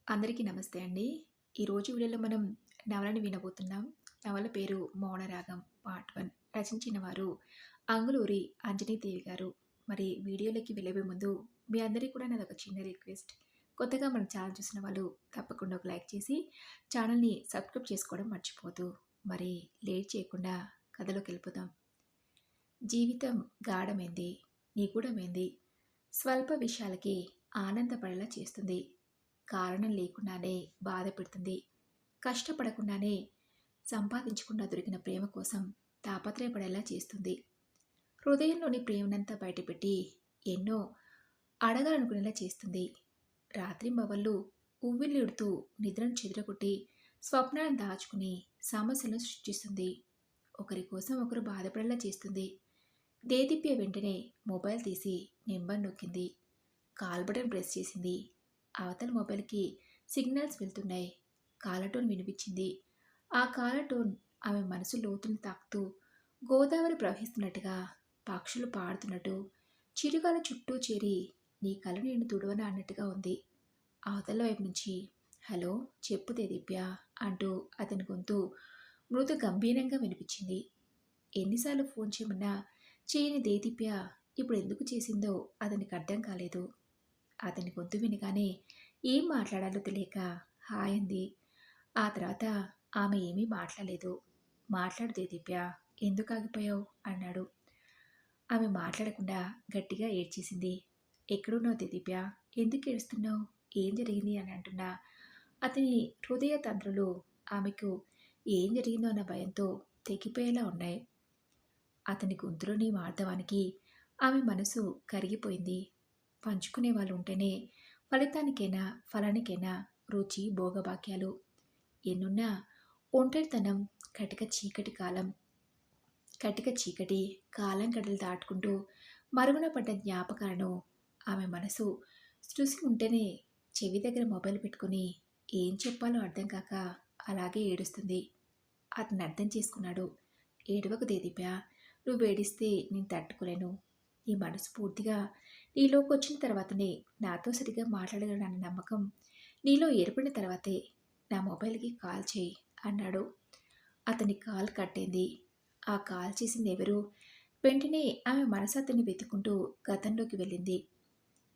అందరికీ నమస్తే అండి. ఈరోజు వీడియోలో మనం నవలని వినబోతున్నాం. నవల పేరు 'మౌనరాగం' పార్ట్ 1 రచించిన వారు అంగులూరి అంజనీదేవి గారు. మరి వీడియోలోకి వెళ్ళబోయే ముందు మీ అందరికీ కూడా నాదొక చిన్న రిక్వెస్ట్. కొత్తగా మన ఛానల్ చూసిన వాళ్ళు తప్పకుండా ఒక లైక్ చేసి ఛానల్‌ని సబ్స్క్రైబ్ చేసుకోవడం మర్చిపోవద్దు. మరి లేట్ చేయకుండా కథలోకెళ్ళిపోదాం. జీవితం గాఢమైంది, నిగూఢమైంది. స్వల్ప విషయాలకి ఆనందపడేలా చేస్తుంది. కారణం లేకుండానే బాధ పెడుతుంది. కష్టపడకుండానే సంపాదించకుండా దొరికిన ప్రేమ కోసం తాపత్రయపడేలా చేస్తుంది. హృదయంలోని ప్రేమనంతా బయటపెట్టి ఎన్నో అడగాలనుకునేలా చేస్తుంది. రాత్రింబవళ్ళు ఉవ్విళ్ళూరుతూ నిద్రను చెదరగొట్టి స్వప్నాలను దాచుకుని సమస్యలను సృష్టిస్తుంది. ఒకరి కోసం ఒకరు బాధపడేలా చేస్తుంది. దేదీప్య వెంటనే మొబైల్ తీసి నెంబర్ నొక్కింది. కాల్ బటన్ ప్రెస్ చేసింది. అవతల మొబైల్కి సిగ్నల్స్ వెళ్తున్నాయి. కాలర్ టోన్ వినిపించింది. ఆ కాలర్ టోన్ ఆమె మనసు లోతుని తాకుతూ గోదావరి ప్రవహిస్తున్నట్టుగా, పక్షులు పాడుతున్నట్టు, చిరుగాలి చుట్టూ చేరి నీ కల నేను తుడవనా అన్నట్టుగా ఉంది. అవతల వైపు నుంచి హలో చెప్పు దేదీప్య అంటూ అతని గొంతు మృదు గంభీరంగా వినిపించింది. ఎన్నిసార్లు ఫోన్ చేయమన్నా చేయని దేదీప్య ఇప్పుడు ఎందుకు చేసిందో అతనికి అర్థం కాలేదు. అతని గొంతు వినగానే ఏం మాట్లాడాలో తెలియక హాయ్ అంది. ఆ తర్వాత ఆమె ఏమీ మాట్లాడలేదు. మాట్లాడు దేదీప్య, ఎందుకు ఆగిపోయావు అన్నాడు. ఆమె మాట్లాడకుండా గట్టిగా ఏడ్చేసింది. ఎక్కడున్నావు దేదీప్య, ఎందుకు ఏడుస్తున్నావు, ఏం జరిగింది అని అంటున్నా అతని హృదయ తంత్రులు ఆమెకు ఏం జరిగిందో అన్న భయంతో తెగిపోయేలా ఉన్నాయి. అతని గొంతులోని వార్ధవానికి ఆమె మనసు కరిగిపోయింది. పంచుకునే వాళ్ళు ఉంటేనే ఫలితానికైనా ఫలానికైనా రుచి భోగభాగ్యాలు. ఎన్నున్నా ఒంటరితనం కటిక చీకటి కాలం గడలు దాటుకుంటూ మరుగున పడ్డ జ్ఞాపకాలను ఆమె మనసు చూసి ఉంటేనే చెవి దగ్గర మొబైల్ పెట్టుకుని ఏం చెప్పాలో అర్థం కాక అలాగే ఏడుస్తుంది. అతను అర్థం చేసుకున్నాడు. ఏడవకు దేదీప్య, నువ్వు ఏడిస్తే నేను తట్టుకోలేను. నీ మనసు పూర్తిగా నీలోకి వచ్చిన తర్వాతనే నాతో సరిగ్గా మాట్లాడగలనన్న నమ్మకం నీలో ఏర్పడిన తర్వాతే నా మొబైల్కి కాల్ చేయి అన్నాడు. అతని కాల్ కట్టయింది. ఆ కాల్ చేసింది ఎవరు? వెంటనే ఆమె మనసు అతన్ని వెతుక్కుంటూ గతంలోకి వెళ్ళింది.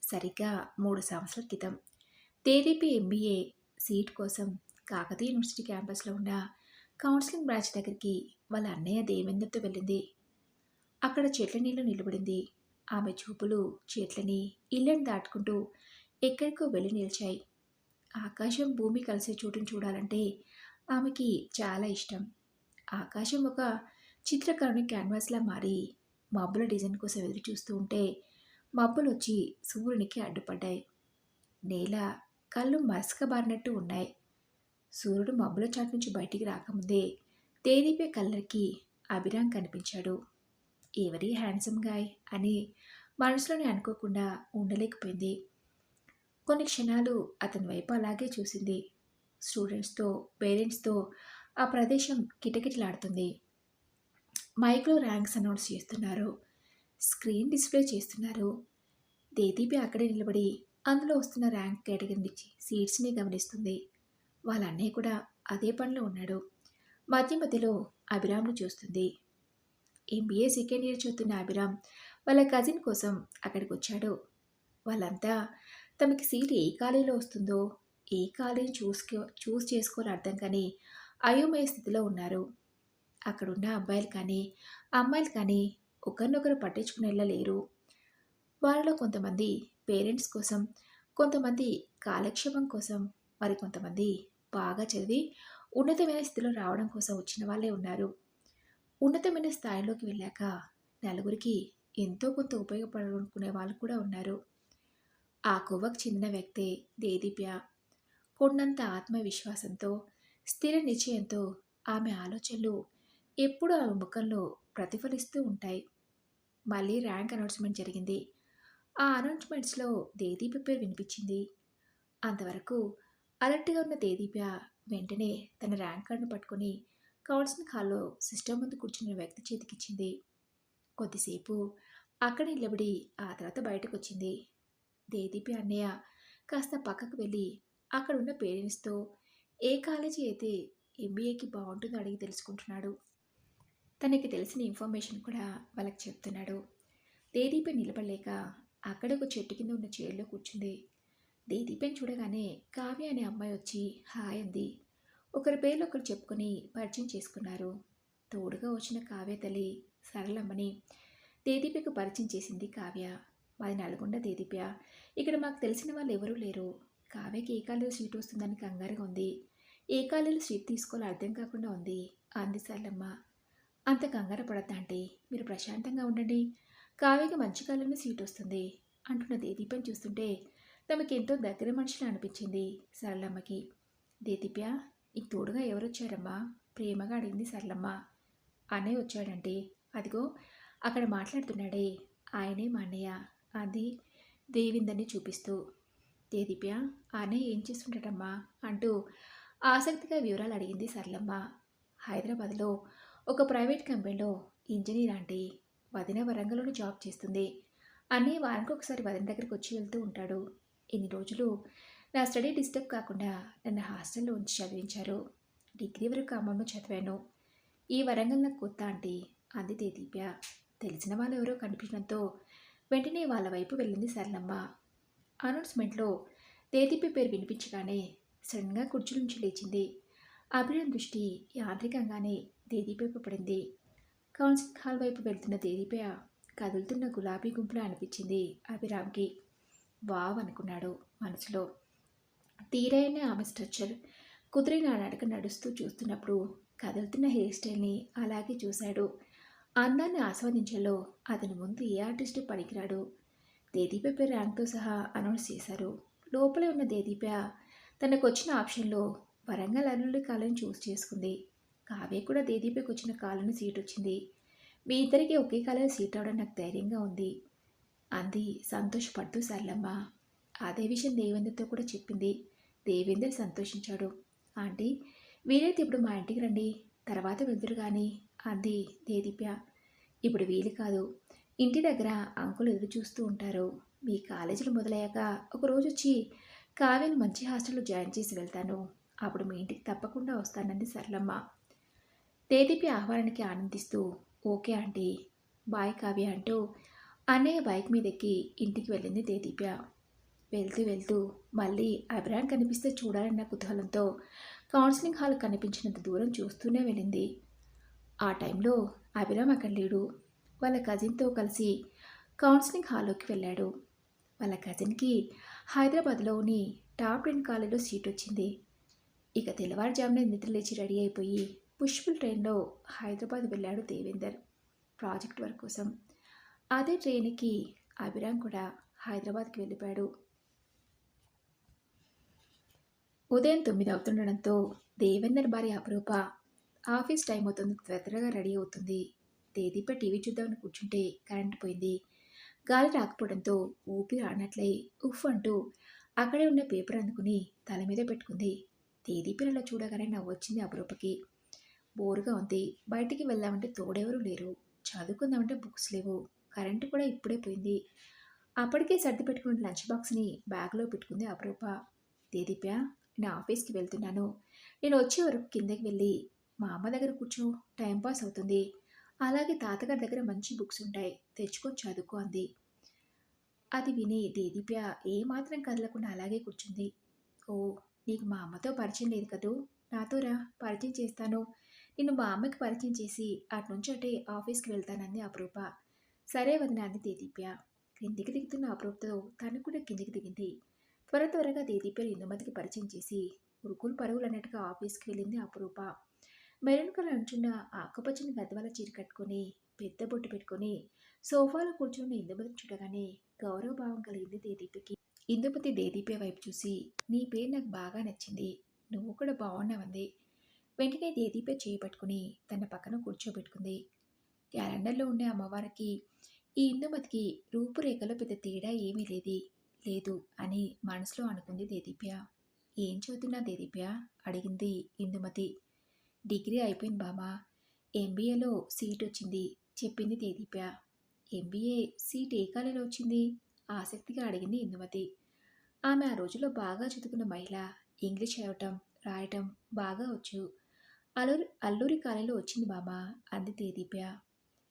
సరిగ్గా 3 సంవత్సరాల క్రితం దేదీపి ఎంబీఏ సీట్ కోసం కాకతీయ యూనివర్సిటీ క్యాంపస్లో ఉన్న కౌన్సిలింగ్ బ్రాంచ్ దగ్గరికి వాళ్ళ అన్నయ్య దేవేందర్తో వెళ్ళింది. అక్కడ చెట్ల నీళ్ళు నిలబడింది. ఆమె చూపులు చెట్లని ఇళ్ళని దాటుకుంటూ ఎక్కడికో వెళ్ళి నిలిచాయి. ఆకాశం భూమి కలిసే చోటును చూడాలంటే ఆమెకి చాలా ఇష్టం. ఆకాశం ఒక చిత్రకరుని క్యాన్వాస్లా మారి మబ్బుల డిజైన్ కోసం ఎదురు చూస్తూ ఉంటే మబ్బులు వచ్చి సూర్యునికి అడ్డుపడ్డాయి. నేల కళ్ళు మసకబారినట్టు ఉన్నాయి. సూర్యుడు మబ్బుల చాటు నుంచి బయటికి రాకముందే దేదీపే కళ్ళకి అభిరామ్ కనిపించాడు. ఎవరీ హ్యాండ్సమ్ గాయ్ అని మనసులోనే అనుకోకుండా ఉండలేకపోయింది. కొన్ని క్షణాలు అతని వైపు అలాగే చూసింది. స్టూడెంట్స్తో పేరెంట్స్తో ఆ ప్రదేశం కిటకిటలాడుతుంది. మైక్లో ర్యాంక్స్ అనౌన్స్ చేస్తున్నారు. స్క్రీన్ డిస్ప్లే చేస్తున్నారు. దేదీపి అక్కడే నిలబడి అందులో వస్తున్న ర్యాంక్ కేటగిరీ సీట్స్ని గమనిస్తుంది. వాళ్ళ అన్నయ్య కూడా అదే పనిలో ఉన్నాడు. మధ్య మధ్యలో అభిరామ్ను చూస్తుంది. ఎంబీఏ సెకండ్ ఇయర్ చదువుతున్న అభిరామ్ వాళ్ళ కజిన్ కోసం అక్కడికి వచ్చాడు. వాళ్ళంతా తమకి సీట్ ఏ కాలేజీలో వస్తుందో, ఏ కాలేజీ చూస్ చేసుకోవాలో అర్థం కానీ అయోమయ స్థితిలో ఉన్నారు. అక్కడున్న అబ్బాయిలు కానీ అమ్మాయిలు కానీ ఒకరినొకరు పట్టించుకునేలా లేరు. వాళ్ళలో కొంతమంది పేరెంట్స్ కోసం, కొంతమంది కాలక్షేపం కోసం, మరి కొంతమంది బాగా చదివి ఉన్నతమైన స్థితిలో రావడం కోసం వచ్చిన వాళ్ళే ఉన్నారు. ఉన్నతమైన స్థాయిలోకి వెళ్ళాక నలుగురికి ఎంతో కొంత ఉపయోగపడాలనుకునే వాళ్ళు కూడా ఉన్నారు. ఆ కోవకు చెందిన వ్యక్తే దేదీప్య. కొండంత ఆత్మవిశ్వాసంతో, స్థిర నిశ్చయంతో ఆమె ఆలోచనలు ఎప్పుడూ ఆమె ముఖంలో ప్రతిఫలిస్తూ ఉంటాయి. మళ్ళీ ర్యాంక్ అనౌన్స్మెంట్ జరిగింది. ఆ అనౌన్స్మెంట్స్లో దేదీప్య పేరు వినిపించింది. అంతవరకు అలర్ట్గా ఉన్న దేదీప్య వెంటనే తన ర్యాంక్ కార్డును పట్టుకొని కౌన్సిలింగ్ హాల్లో సిస్టమ్ ముందు కూర్చున్న వ్యక్తి చేతికిచ్చింది. కొద్దిసేపు అక్కడ నిలబడి ఆ తర్వాత బయటకు వచ్చింది. దేదీపి అన్నయ్య కాస్త పక్కకు వెళ్ళి అక్కడున్న పేరెంట్స్‌తో ఏ కాలేజీ అయితే ఎంబీఏకి బావుంటుందో అడిగి తెలుసుకుంటున్నాడు. తనకి తెలిసిన ఇన్ఫర్మేషన్ కూడా వాళ్ళకి చెప్తున్నాడు. దేదీపై నిలబడలేక అక్కడే ఒక చెట్టు కింద ఉన్న చైర్‌లో కూర్చుంది. దేదీపని చూడగానే కావ్య అనే అమ్మాయి వచ్చి హాయ్ అంది. ఒకరి పేర్లు ఒకరు చెప్పుకొని పరిచయం చేసుకున్నారు. తోడుగా వచ్చిన కావ్య తల్లి సరళమ్మని దేదీప్యకు పరిచయం చేసింది కావ్య. మాది నల్గొండ దేదీప్య. ఇక్కడ మాకు తెలిసిన వాళ్ళు ఎవరూ లేరు. కావ్యకి ఏ కాలేజీలో సీట్ వస్తుందని కంగారుగా ఉంది. ఏ కాలేజీలో సీట్ తీసుకోవాలో అర్థం కాకుండా ఉంది అంది సరళమ్మ. అంత కంగారు పడద్దంటే మీరు ప్రశాంతంగా ఉండండి. కావ్యకి మంచి కాలంలో సీట్ వస్తుంది అంటున్న దేదీప్యను చూస్తుంటే తమకెంతో దగ్గర మనిషిలా అనిపించింది సరళమ్మకి. దేదీప్య, నీకు తోడుగా ఎవరొచ్చారమ్మా? ప్రేమగా అడిగింది సరళమ్మ. అన్నయ్య వచ్చాడంటే అదిగో అక్కడ మాట్లాడుతున్నాడే ఆయనే మా అన్నయ్య అంది దేవిందర్ని చూపిస్తూ. దేదీప్య, ఆ అన్నయ్య ఏం చేస్తుంటాడమ్మా అంటూ ఆసక్తిగా వివరాలు అడిగింది సరళమ్మ. హైదరాబాద్లో ఒక ప్రైవేట్ కంపెనీలో ఇంజనీర్ ఆంటీ. వదిన వరంగల్లోనే జాబ్ చేస్తుంది. అన్నయ్య వారానికి ఒకసారి వదిన దగ్గరికి వచ్చి వెళ్తూ ఉంటాడు. ఇన్ని రోజులు నా స్టడీ డిస్టర్బ్ కాకుండా నన్ను హాస్టల్లో ఉంచి చదివించారు. డిగ్రీ వరకు ఖమ్మంలో చదివాను. ఈ వరంగల్ నాకు కొత్త ఆంటీ అంది దేదీప్య. తెలిసిన వాళ్ళు ఎవరో కనిపించడంతో వెంటనే వాళ్ళ వైపు వెళ్ళింది సరళమ్మ. అనౌన్స్మెంట్లో దేదీప్య పేరు వినిపించగానే సడన్గా కుర్చీ నుంచి లేచింది. అభిరామ్ దృష్టి యాంత్రికంగానే దేదీప్యపై పడింది. కౌన్సిలింగ్ హాల్ వైపు వెళ్తున్న దేదీప్య కదులుతున్న గులాబీ గుంపులా అనిపించింది అభిరామ్కి. వావ్ అనుకున్నాడు మనసులో. తీరైన ఆమె స్ట్రక్చర్ కుదిరిన నడక నడుస్తూ చూస్తున్నప్పుడు కదులుతున్న హెయిర్ స్టైల్ని అలాగే చూశాడు. అందాన్ని ఆస్వాదించేలో అతని ముందు ఏ ఆర్టిస్టు పనికిరాడు. దేదీప్య పేరు ర్యాంక్తో సహా అనౌన్స్ చేశారు. లోపలే ఉన్న దేదీప్య తనకు వచ్చిన ఆప్షన్లో వరంగల్ అల్లుడి కాలని చూస్ చేసుకుంది. కావ్య కూడా దేదీప్యకు వచ్చిన కాలని సీట్ వచ్చింది. మీ ఇద్దరికి ఒకే కాలేజీ సీట్ అవడం నాకు ధైర్యంగా ఉంది అంది సంతోషపడుతూ సరళమ్మ. అదే విషయం దేవేందర్తో కూడా చెప్పింది. దేవేందర్ సంతోషించాడు. ఆంటీ, వీలైతే ఇప్పుడు మా ఇంటికి రండి, తర్వాత వెళ్తురు కానీ అంది దేదీప్య. ఇప్పుడు వీలు కాదు. ఇంటి దగ్గర అంకులు ఎదురు చూస్తూ ఉంటారు. మీ కాలేజీలు మొదలయ్యాక ఒకరోజు వచ్చి కావ్యను మంచి హాస్టల్లో జాయిన్ చేసి వెళ్తాను. అప్పుడు మీ ఇంటికి తప్పకుండా వస్తానంది సరళమ్మ. దేదీప్య ఆహ్వానానికి ఆనందిస్తూ ఓకే ఆంటీ, బాయ్ కావ్య అంటూ అన్నయ్య బైక్ మీద ఎక్కి ఇంటికి వెళ్ళింది దేదీప్య. వెళ్తూ వెళ్తూ మళ్ళీ అభిరామ్ కనిపిస్తే చూడాలన్న కుతూహలంతో కౌన్సిలింగ్ హాల్ కనిపించినంత దూరం చూస్తూనే వెళ్ళింది. ఆ టైంలో అభిరామ్ అక్కడ లేడు. వాళ్ళ కజిన్తో కలిసి కౌన్సిలింగ్ హాల్లోకి వెళ్ళాడు. వాళ్ళ కజిన్కి హైదరాబాద్లోని టాప్ 10 కాలేజీలో సీట్ వచ్చింది. ఇక తెల్లవారుజామునే నిద్రలేచి రెడీ అయిపోయి పుష్పుల్ ట్రైన్లో హైదరాబాద్ వెళ్ళాడు దేవేందర్ ప్రాజెక్ట్ వర్క్ కోసం. అదే ట్రైన్కి అభిరామ్ కూడా హైదరాబాద్కి వెళ్ళిపోయాడు. ఉదయం 9 అవుతుండడంతో దేవేందర్ భార్య అపరూప ఆఫీస్ టైం అవుతుంది, త్వరగా రెడీ అవుతుంది. దేదీపై టీవీ చూద్దామని కూర్చుంటే కరెంట్ పోయింది. గాలి రాకపోవడంతో ఊపిరి ఆడినట్లయి ఉఫ్ అంటూ అక్కడే ఉన్న పేపర్ అందుకుని తల మీద పెట్టుకుంది. దేదీపిని చూడగానే నవ్వొచ్చింది అపరూపకి. బోరుగా ఉంది. బయటికి వెళ్దామంటే తోడెవరూ లేరు. చదువుకుందామంటే బుక్స్ లేవు. కరెంటు కూడా ఇప్పుడే పోయింది. అప్పటికే సర్ది పెట్టుకున్న లంచ్ బాక్స్ని బ్యాగ్లో పెట్టుకుంది అపరూప. దేదీప్య, నేను ఆఫీస్కి వెళ్తున్నాను. నేను వచ్చే వరకు కిందకి వెళ్ళి మా అమ్మ దగ్గర కూర్చో, టైంపాస్ అవుతుంది. అలాగే తాతగారి దగ్గర మంచి బుక్స్ ఉంటాయి, తెచ్చుకొని చదువుకో అంది. అది విని దేదీప్య ఏమాత్రం కదలకుండా అలాగే కూర్చుంది. ఓ, నీకు మా అమ్మతో పరిచయం లేదు కదూ, నాతో రా, పరిచయం చేస్తాను. నిన్ను మా అమ్మకి పరిచయం చేసి అటునుంచి అటే ఆఫీస్కి వెళ్తానంది అపరూప. సరే వదిన అంది దేదీప్య. కిందికి దిగుతున్న అపరూపతో తను కూడా కిందికి దిగింది. త్వరగా దేదీప్యను ఇందుమతికి పరిచయం చేసి ఉరుకులు పరుగులు అన్నట్టుగా ఆఫీస్కి వెళ్ళింది అపరూప. మెరూన్ కలర్ అంచున్న ఆకుపచ్చని గద్వాల చీర కట్టుకొని పెద్ద బొట్టు పెట్టుకొని సోఫాలో కూర్చున్న ఇందుమతిని చూడగానే గౌరవభావం కలిగింది దేదీప్యకి. ఇందుమతి దేదీప్య వైపు చూసి నీ పేరు నాకు బాగా నచ్చింది, నువ్వు కూడా బాగున్నావంది. వెంటనే దేదీప్య చేయి పట్టుకుని తన పక్కన కూర్చోబెట్టుకుంది. క్యాలెండర్లో ఉండే అమ్మవారికి ఈ ఇందుమతికి రూపురేఖలో పెద్ద తేడా ఏమీ లేదు అని మనసులో అనుకుంది దేదీప్య. ఏం చదువుతున్నా దేదీప్య అడిగింది ఇందుమతి. డిగ్రీ అయిపోయింది బామా, ఎంబీఏలో సీట్ వచ్చింది చెప్పింది దేదీప్య. ఎంబీఏ సీట్ ఏ కాలేజీలో వచ్చింది ఆసక్తిగా అడిగింది ఇందుమతి. ఆమె ఆ రోజుల్లో బాగా చదువుకున్న మహిళ. ఇంగ్లీష్ చదవటం, రాయటం బాగా వచ్చు. అల్లూరి కాలేజీలో వచ్చింది మామ అంది తేదీప్య.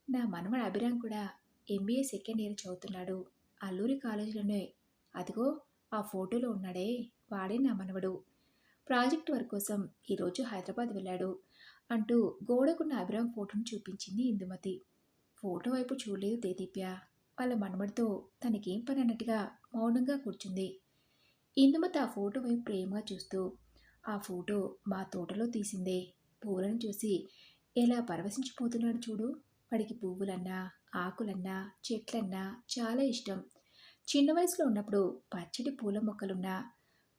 నా మనవడు అభిరామ్ కూడా ఎంబీఏ సెకండ్ ఇయర్ చదువుతున్నాడు. అల్లూరి కాలేజీలోనే. అదిగో ఆ ఫోటోలో ఉన్నాడే వాడే నా మనవడు. ప్రాజెక్ట్ వర్క్ కోసం ఈరోజు హైదరాబాద్ వెళ్ళాడు అంటూ గోడకున్న అభిరామ్ ఫోటోను చూపించింది ఇందుమతి. ఫోటో వైపు చూడలేదు తేదీప్య. వాళ్ళ మనవడితో తనకేం పని అన్నట్టుగా మౌనంగా కూర్చుంది. ఇందుమతి ఆ ఫోటో వైపు ప్రేమగా చూస్తూ, ఆ ఫోటో మా తోటలో తీసిందే. పువ్వులను చూసి ఎలా పరవశించిపోతున్నాడు చూడు. వాడికి పువ్వులన్నా, ఆకులన్నా, చెట్లన్నా చాలా ఇష్టం. చిన్న వయసులో ఉన్నప్పుడు పచ్చటి పూల మొక్కలున్న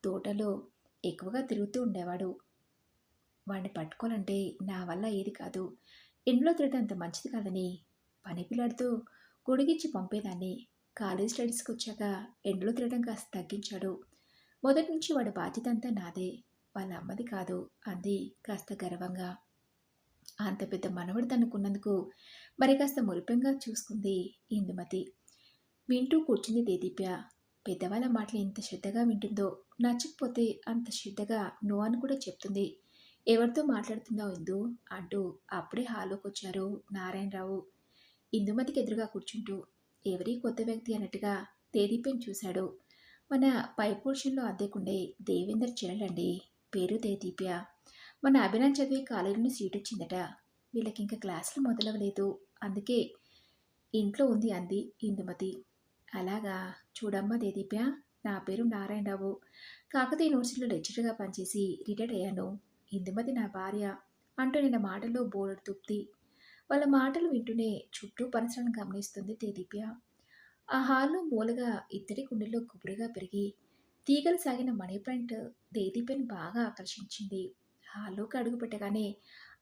తోటలో ఎక్కువగా తిరుగుతూ ఉండేవాడు. వాడిని పట్టుకోవాలంటే నా వల్ల ఏది కాదు. ఎండలో తిరగడం అంత మంచిది కాదని పని పిల్లాడితో గొడిగించి పంపేదాన్ని. కాలేజ్ స్టడీస్కి వచ్చాక ఎండలో తిరగడం కాస్త తగ్గించాడు. మొదటి నుంచి వాడి బాధ్యత అంతా నాదే, వాళ్ళ అమ్మది కాదు అంది కాస్త గర్వంగా. అంత పెద్ద మనవడు తనకున్నందుకు మరి కాస్త మురిపెంగా చూసుకుంది ఇందుమతి. వింటూ కూర్చుంది దేదీప్య. పెద్దవాళ్ళ మాటలు ఎంత శ్రద్ధగా వింటుందో, నచ్చకపోతే అంత శ్రద్ధగా నో అని కూడా చెప్తుంది. ఎవరితో మాట్లాడుతున్నావు ఇందు అంటూ అప్పుడే హాల్లోకి వచ్చారు నారాయణరావు. ఇందుమతికి ఎదురుగా కూర్చుంటూ ఎవరీ కొత్త వ్యక్తి అన్నట్టుగా దేదీప్యను చూశాడు. మన పై పోర్షన్లో అద్దెకుండే దేవేందర్ చెల్లెలండి, పేరు దేదీప్య. మన అభిరామ్ చదివే కాలేజీలో సీట్ వచ్చిందట. వీళ్ళకి ఇంకా క్లాసులు మొదలవలేదు, అందుకే ఇంట్లో ఉంది అంది ఇందుమతి. అలాగా, చూడమ్మా దేదీప్య, నా పేరు నారాయణరావు. కాకతీయ యూనివర్సిటీలో లెక్చరర్గా పనిచేసి రిటైర్డ్ అయ్యాను. ఇందుమతి నా భార్య అంటూ నిన్న మాటల్లో బోలెడు తృప్తి. వాళ్ళ మాటలు వింటూనే చుట్టూ పరిసరాలను గమనిస్తుంది దేదీప్య. ఆ హాల్లో మూలగా ఇత్తడి కుండీలో గుబురుగా పెరిగి తీగలు సాగిన మనీ ప్లాంట్ దేదీప్యను బాగా ఆకర్షించింది. హాల్లోకి అడుగు పెట్టగానే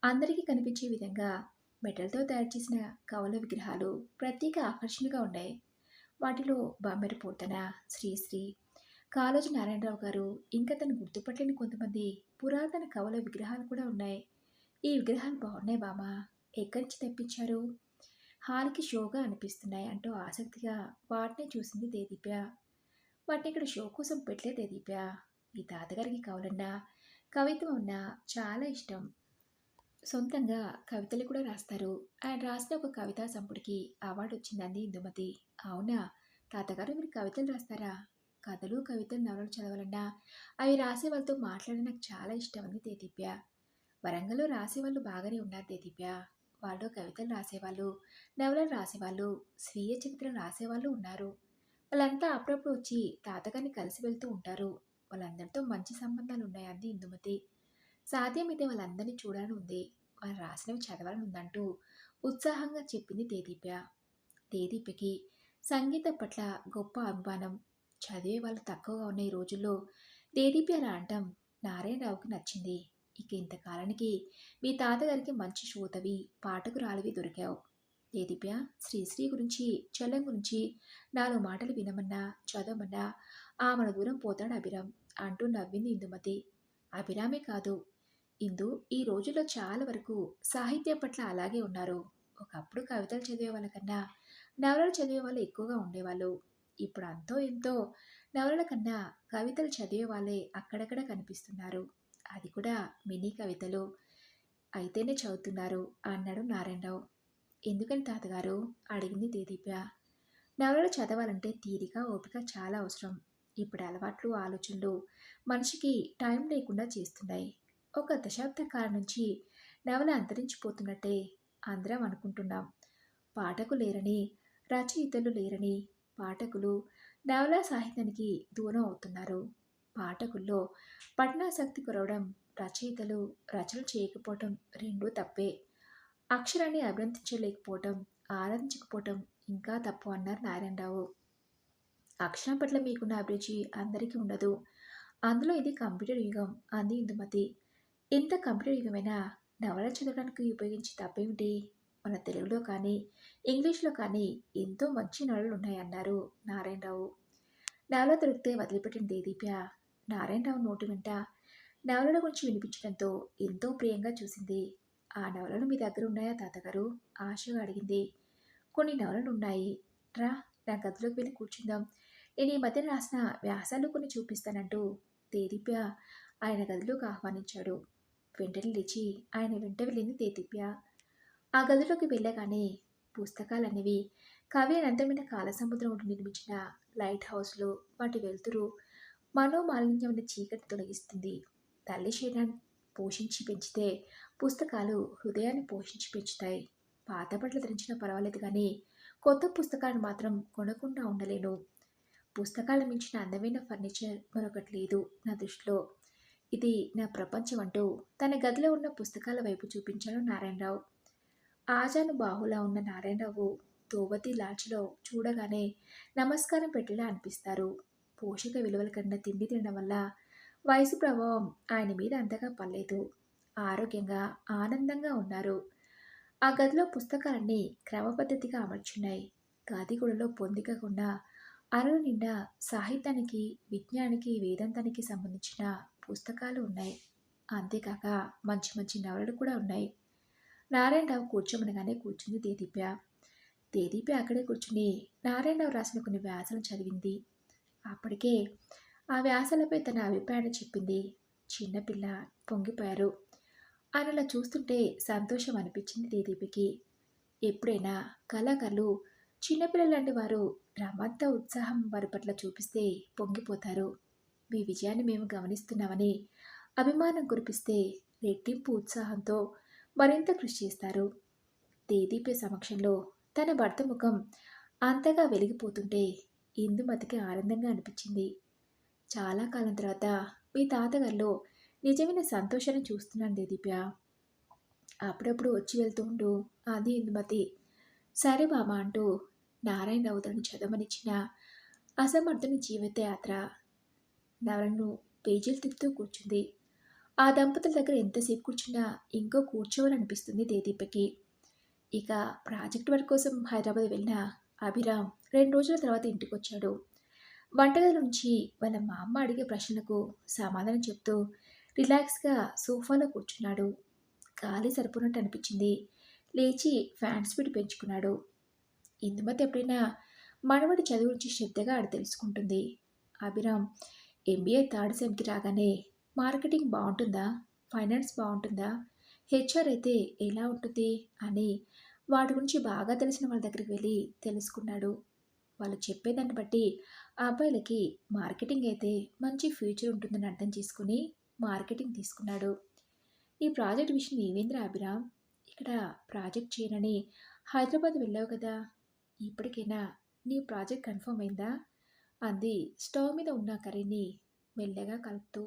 అందరికీ కనిపించే విధంగా మెటల్తో తయారు చేసిన కవల విగ్రహాలు ప్రత్యేక ఆకర్షణగా ఉన్నాయి. వాటిలో బామెర పోతన, శ్రీశ్రీ, కాళోజీ నారాయణరావు గారు, ఇంకా తను గుర్తుపట్టలేని కొంతమంది పురాతన కవల విగ్రహాలు కూడా ఉన్నాయి. ఈ విగ్రహాలు బాగున్నాయి బామా, ఎక్కడి నుంచి తెప్పించారు? హాల్కి షోగా అనిపిస్తున్నాయి అంటూ ఆసక్తిగా వాటినే చూసింది దేదీప్య. వాటిని ఇక్కడ షో కోసం పెట్టలేదు దేదీప్య. మీ తాతగారికి కవలన్నా, కవిత్వం అన్నా చాలా ఇష్టం. సొంతంగా కవితలు కూడా రాస్తారు. ఆయన రాసిన ఒక కవితా సంపుటికి అవార్డు వచ్చిందంది ఇందుమతి. అవునా, తాతగారు మీరు కవితలు రాస్తారా? కథలు, కవితలు, నవలలు చదవాలన్నా, అవి రాసే వాళ్ళతో మాట్లాడడం నాకు చాలా ఇష్టం అంది దేదీప్య. వరంగల్లో రాసేవాళ్ళు బాగానే ఉన్నారు దేదీప్య. వాళ్ళు కవితలు రాసేవాళ్ళు, నవలలు రాసేవాళ్ళు, స్వీయ చరిత్ర రాసేవాళ్ళు ఉన్నారు. వాళ్ళంతా అప్పుడప్పుడు వచ్చి తాతగారిని కలిసి వెళ్తూ ఉంటారు. వాళ్ళందరితో మంచి సంబంధాలు ఉన్నాయి అంది ఇందుమతి. సాధ్యమైతే వాళ్ళందరినీ చూడాలని ఉంది, వాళ్ళు రాసినవి చదవాలని ఉందంటూ ఉత్సాహంగా చెప్పింది దేదీప్య. దేదీప్యకి సంగీతం పట్ల గొప్ప అభిమానం. చదివే వాళ్ళు తక్కువగా ఉన్న ఈ రోజుల్లో దేదీప్య అలా అంటాం నారాయణరావుకి నచ్చింది. ఇక ఇంతకాలానికి మీ తాతగారికి మంచి శ్రోతవి, పాఠకురాలివి దొరికావు. దేదీప్య, శ్రీశ్రీ గురించి, చలం గురించి నాలుగు మాటలు వినమన్నా, చదవమన్నా ఆమెను దూరం పోతాడు అభిరామ్ అంటూ నవ్వింది ఇందుమతి. అభిరామే కాదు ఇందు, ఈ రోజుల్లో చాలా వరకు సాహిత్యం పట్ల అలాగే ఉన్నారు. ఒకప్పుడు కవితలు చదివే వాళ్ళకన్నా నవలలు చదివే వాళ్ళు ఎక్కువగా ఉండేవాళ్ళు. ఇప్పుడు అంతో ఎంతో నవలల కన్నా కవితలు చదివే వాళ్ళే అక్కడక్కడ కనిపిస్తున్నారు. అది కూడా మినీ కవితలు అయితేనే చదువుతున్నారు అన్నాడు నారాయణరావు. ఎందుకని తాతగారు అడిగింది దేదీప్య. నవలలు చదవాలంటే తీరిక, ఓపిక చాలా అవసరం. ఇప్పుడు అలవాట్లు, ఆలోచనలు మనిషికి టైం లేకుండా చేస్తున్నాయి. ఒక దశాబ్ద కాలం నుంచి నవల అంతరించిపోతున్నట్టే అందరం అనుకుంటున్నాం. పాఠకులు లేరని, రచయితలు లేరని పాఠకులు నవలా సాహిత్యానికి దూరం అవుతున్నారు. పాఠకుల్లో పఠనాసక్తి కొరవడం, రచయితలు రచనలు చేయకపోవటం రెండూ తప్పే. అక్షరాన్ని అభినందించలేకపోవటం, ఆరాధించకపోవటం ఇంకా తప్పు అన్నారు నారాయణరావు. అక్షరం పట్ల మీకున్న అభిరుచి అందరికీ ఉండదు. అందులో ఇది కంప్యూటర్ యుగం అంది ఇందుమతి. ఎంత కంప్యూటర్ యుగమైనా నవల చదవడానికి ఉపయోగించే తప్పేమిటి? మన తెలుగులో కానీ, ఇంగ్లీష్లో కానీ ఎంతో మంచి నవలలు ఉన్నాయన్నారు నారాయణరావు. నవల దొరికితే వదిలిపెట్టిన దేదీప్య నారాయణరావు నోటి వెంట నవలల గురించి వినిపించడంతో ఎంతో ప్రియంగా చూసింది. ఆ నవలలు మీ దగ్గర ఉన్నాయా తాతగారు? ఆశగా అడిగింది. కొన్ని నవలలు ఉన్నాయి. రా, నా గదిలోకి వెళ్ళి కూర్చుందాం. నేను ఈ మధ్యన రాసిన వ్యాసాలు కొన్ని చూపిస్తానంటూ దేదీప్య ఆయన గదిలోకి ఆహ్వానించాడు. వెంటనే లేచి ఆయన వెంట వెళ్ళింది దేదీప్య. ఆ గదిలోకి వెళ్ళగానే పుస్తకాలనేవి కవి అనంతమైన కాలసముద్రం ఒడ్డు నిర్మించిన లైట్ హౌస్లో వాటి వెలుతురు మనోమాలిన్యమైన చీకటి తొలగిస్తుంది. తల్లి శరీరాన్ని పోషించి పెంచితే పుస్తకాలు హృదయాన్ని పోషించి పెంచుతాయి. పాత బట్టలు ధరించినా పర్వాలేదు కానీ కొత్త పుస్తకాన్ని మాత్రం కొనకుండా ఉండలేను. పుస్తకాలు మించిన అందమైన ఫర్నిచర్ మరొకటి లేదు నా దృష్టిలో. ఇది నా ప్రపంచం అంటూ తన గదిలో ఉన్న పుస్తకాల వైపు చూపించాడు నారాయణరావు. ఆజానుబాహులా ఉన్న నారాయణరావు తోవతి లాడ్జిలో చూడగానే నమస్కారం పెట్టేలా అనిపిస్తారు. పోషక విలువలు కన్నా తిండి తినడం వల్ల వయసు ప్రభావం ఆయన మీద అంతగా పడలేదు. ఆరోగ్యంగా ఆనందంగా ఉన్నారు. ఆ గదిలో పుస్తకాలన్నీ క్రమపద్ధతిగా అమర్చున్నాయి. గది గూడలో పొందికకుండా అరల నిండా సాహిత్యానికి, విజ్ఞానానికి, వేదాంతానికి సంబంధించిన పుస్తకాలు ఉన్నాయి. అంతేకాక మంచి మంచి నవలలు కూడా ఉన్నాయి. నారాయణరావు కూర్చోమనగానే కూర్చుంది దేదీప్య. దేదీప్య అక్కడే కూర్చుని నారాయణరావు రాసిన కొన్ని వ్యాసాలను చదివింది. అప్పటికే ఆ వ్యాసాలపై తన అభిప్రాయాన్ని చెప్పింది. చిన్నపిల్ల పొంగిపోయారు. ఆయనలా చూస్తుంటే సంతోషం అనిపించింది దేదీప్యకి. ఎప్పుడైనా కళాకారులు చిన్నపిల్లలాంటి వారు రమంత ఉత్సాహం వారి పట్ల చూపిస్తే పొంగిపోతారు. మీ విజయాన్ని మేము గమనిస్తున్నామని అభిమానం కురిపిస్తే రెట్టింపు ఉత్సాహంతో మరింత కృషి చేస్తారు. దేదీప్య సమక్షంలో తన భర్త ముఖం అంతగా వెలిగిపోతుంటే ఇందుమతికి ఆనందంగా అనిపించింది. చాలా కాలం తర్వాత మీ తాతగారిలో నిజమైన సంతోషాన్ని చూస్తున్నాను దేదీప్య. అప్పుడప్పుడు వచ్చి వెళ్తూ ఉండు అంది ఇందుమతి. సరే బామ్మ అంటూ నారాయణరావు తనను చదవనిచ్చిన అసమర్థుని జీవితయాత్ర నవలను పేజీలు తిప్పుతూ కూర్చుంది. ఆ దంపతుల దగ్గర ఎంతసేపు కూర్చున్నా ఇంకో కూర్చోవాలనిపిస్తుంది దేదీప్యకి. ఇక ప్రాజెక్ట్ వర్క్ కోసం హైదరాబాద్ వెళ్ళిన అభిరామ్ 2 రోజుల తర్వాత ఇంటికొచ్చాడు. వంటగది నుంచి వాళ్ళ మా అమ్మ అడిగే ప్రశ్నలకు సమాధానం చెప్తూ రిలాక్స్గా సోఫాలో కూర్చున్నాడు. గాలి సరిపోనట్టు అనిపించింది. లేచి ఫ్యాన్ స్పీడ్ పెంచుకున్నాడు. ఇందుమతి ఎప్పుడైనా మనవడి చదువు గురించి శ్రద్ధగా ఆడ తెలుసుకుంటుంది. అభిరామ్ ఎంబీఏ థర్డ్ సెమ్కి రాగానే మార్కెటింగ్ బాగుంటుందా, ఫైనాన్స్ బాగుంటుందా, హెచ్ఆర్ అయితే ఎలా ఉంటుంది అని వాటి గురించి బాగా తెలిసిన వాళ్ళ దగ్గరికి వెళ్ళి తెలుసుకున్నాడు. వాళ్ళు చెప్పేదాన్ని బట్టి ఆ అబ్బాయిలకి మార్కెటింగ్ అయితే మంచి ఫ్యూచర్ ఉంటుందని అర్థం చేసుకుని మార్కెటింగ్ తీసుకున్నాడు. ఈ ప్రాజెక్ట్ విషయం ఏమైందిరా అభిరామ్? ఇక్కడ ప్రాజెక్ట్ చేయనని హైదరాబాద్ వెళ్ళావు కదా, ఇప్పటికైనా నీ ప్రాజెక్ట్ కన్ఫర్మ్ అయిందా అంది స్టవ్ మీద ఉన్న కర్రీని మెల్లగా కలుపుతూ.